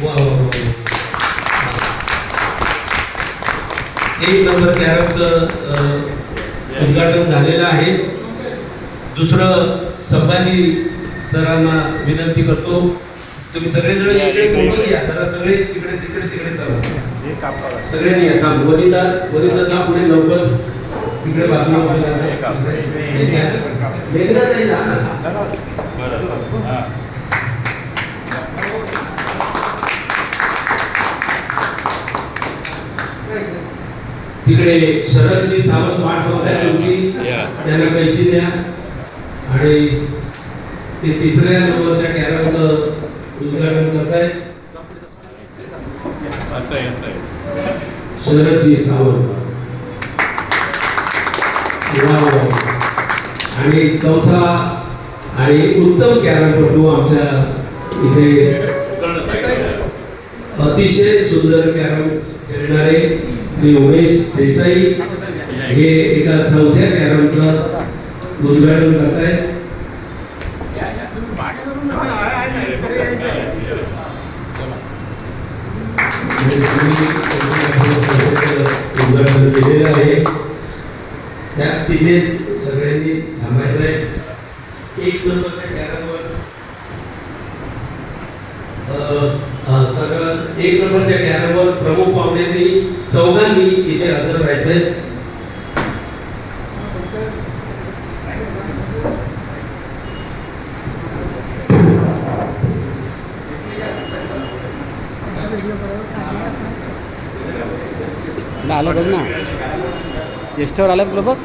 वा वा वा. एक नंबर कॅरमचं उद्घाटन झालेलं आहे. दुसरं संभाजी सरांना विनंती करतो, तुम्ही सगळेजण इकडे फोटो घ्या जरा, सगळे तिकडे तिकडे तिकडे चला, सगळ्यांनी आता वनिता जा पुढे लवकर, तिकडे बाजूला मेघना नाही जा ना. तिकडे शरदजी सावंत वाट बघताय तुमची, त्यांना पैसे द्या. आणि ते तिसऱ्या नंबरच्या कॅरमचं उद्घाटन करताय शरदजी सावंत. आणि चौथा आणि उत्तम कॅरमपटू आमच्या इथे अतिशय सुंदर कॅरम खेळणारे श्री उमेश देसाई हे एका चौथ्या कॅरमचं उद्घाटन करतायत. उद्घाटन केलेलं आहे, त्या तिथेच सगळ्यांनी थांबायचं आहे. एक नंबरच्या कॅरमवर सगळं एक नंबरच्या कॅरमवर प्रमुख पाहुण्यांनी चौघांनी इथे हजर राहायचंय. आलं बघ ना, एस्टवर आलं बघ.